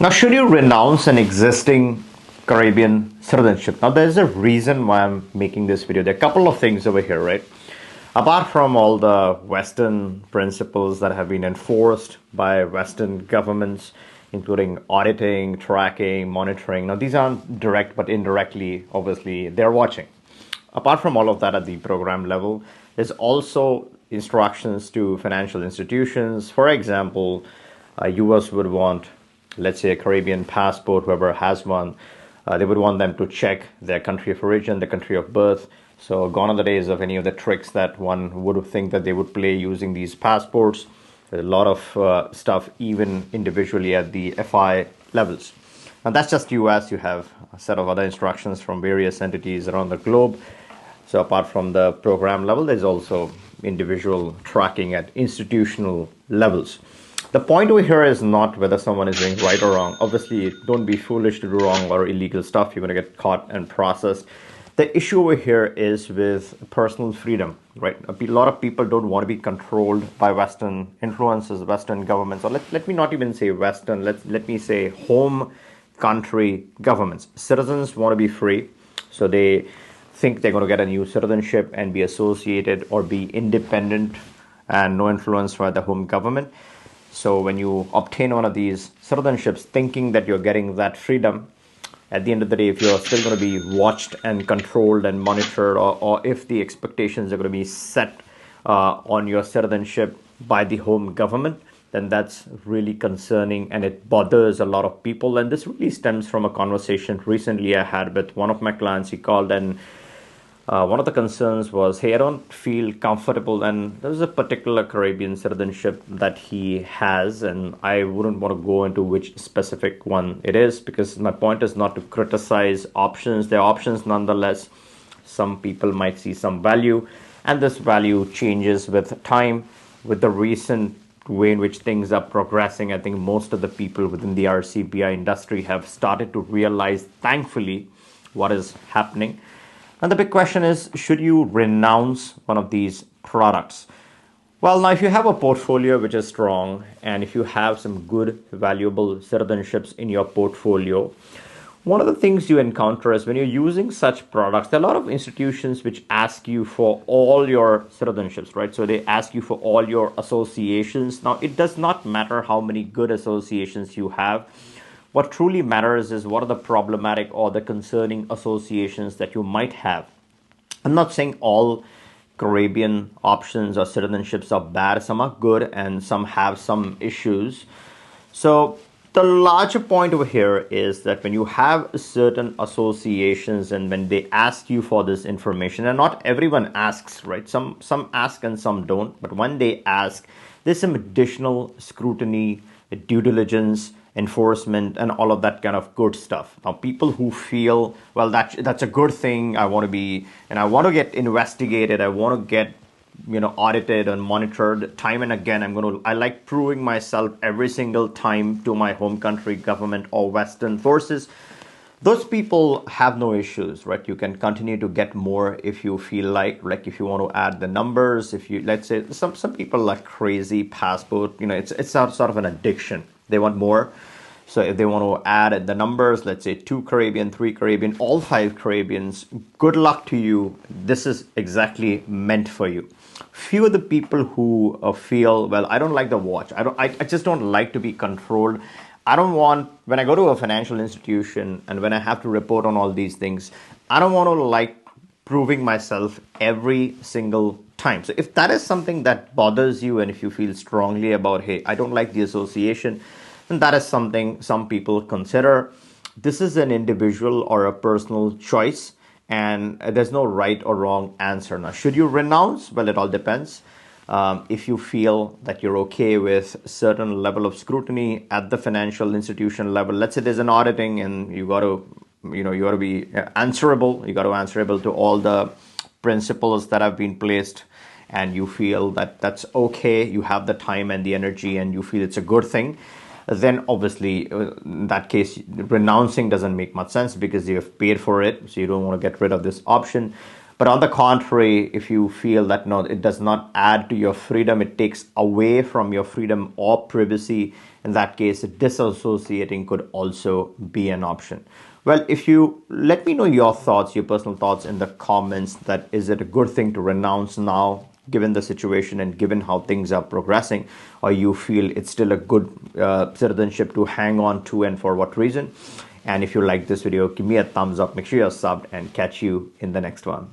Now, should you renounce an existing Caribbean citizenship? Now, there's a reason why I'm making this video. There are a couple of things over here, right? Apart from all the Western principles that have been enforced by Western governments, including auditing, tracking, monitoring. Now, these aren't direct, but indirectly, obviously, they're watching. Apart from all of that at the program level, there's also instructions to financial institutions. For example, US would want, let's say, a Caribbean passport, whoever has one, they would want them to check their country of origin, their country of birth. So gone are the days of any of the tricks that one would think that they would play using these passports. There's a lot of stuff, even individually at the FI levels. And that's just US. You have a set of other instructions from various entities around the globe. So apart from the program level, there's also individual tracking at institutional levels. The point over here is not whether someone is doing right or wrong. Obviously, don't be foolish to do wrong or illegal stuff. You're going to get caught and processed. The issue over here is with personal freedom, right? A lot of people don't want to be controlled by Western influences, Western governments, or let me not even say Western, let me say home country governments. Citizens want to be free, so they think they're going to get a new citizenship and be associated or be independent and no influence by the home government. So when you obtain one of these citizenships thinking that you're getting that freedom, at the end of the day, if you're still going to be watched and controlled and monitored, or if the expectations are going to be set on your citizenship by the home government, then that's really concerning and it bothers a lot of people. And this really stems from a conversation recently I had with one of my clients. He called and one of the concerns was, hey, I don't feel comfortable. And there's a particular Caribbean citizenship that he has, and I wouldn't want to go into which specific one it is, because my point is not to criticize options. They're options nonetheless. Some people might see some value, and this value changes with time. With the recent way in which things are progressing, I think most of the people within the RCBI industry have started to realize, thankfully, what is happening. And the big question is, should you renounce one of these products? Well, now, if you have a portfolio which is strong, and if you have some good, valuable citizenships in your portfolio, one of the things you encounter is when you're using such products, there are a lot of institutions which ask you for all your citizenships, right? So they ask you for all your associations. Now, it does not matter how many good associations you have. What truly matters is what are the problematic or the concerning associations that you might have. I'm not saying all Caribbean options or citizenships are bad. Some are good and some have some issues. So the larger point over here is that when you have certain associations and when they ask you for this information, and not everyone asks, right? Some ask and some don't. But when they ask, there's some additional scrutiny, due diligence, enforcement, and all of that kind of good stuff. Now, people who feel, well, that's a good thing, I want to be, and I want to get investigated, I want to get, audited and monitored time and again. I like proving myself every single time to my home country government or Western forces. Those people have no issues, right? You can continue to get more if you feel like if you want to add the numbers, if you, let's say, some people are crazy passport, it's sort of an addiction. They want more. So if they want to add the numbers, let's say 2 Caribbean, 3 Caribbean, all 5 Caribbeans, good luck to you. This is exactly meant for you. Few of the people who feel, well, I don't like the watch. I just don't like to be controlled. I don't want, when I go to a financial institution and when I have to report on all these things, I don't want to like proving myself every single time. So if that is something that bothers you and if you feel strongly about, hey, I don't like the association, then that is something some people consider. This is an individual or a personal choice, and there's no right or wrong answer. Now, should you renounce? Well, it all depends. If you feel that you're okay with certain level of scrutiny at the financial institution level, let's say there's an auditing and you got to be answerable. You got to answerable to all the principles that have been placed, and you feel that that's okay. You have the time and the energy, and you feel it's a good thing. Then obviously in that case, renouncing doesn't make much sense because you have paid for it. So you don't want to get rid of this option. But on the contrary, if you feel that no, it does not add to your freedom, it takes away from your freedom or privacy, in that case, disassociating could also be an option. Well, if you let me know your thoughts, your personal thoughts in the comments, that is it a good thing to renounce now, given the situation and given how things are progressing, or you feel it's still a good citizenship to hang on to, and for what reason? And if you like this video, give me a thumbs up, make sure you're subbed, and catch you in the next one.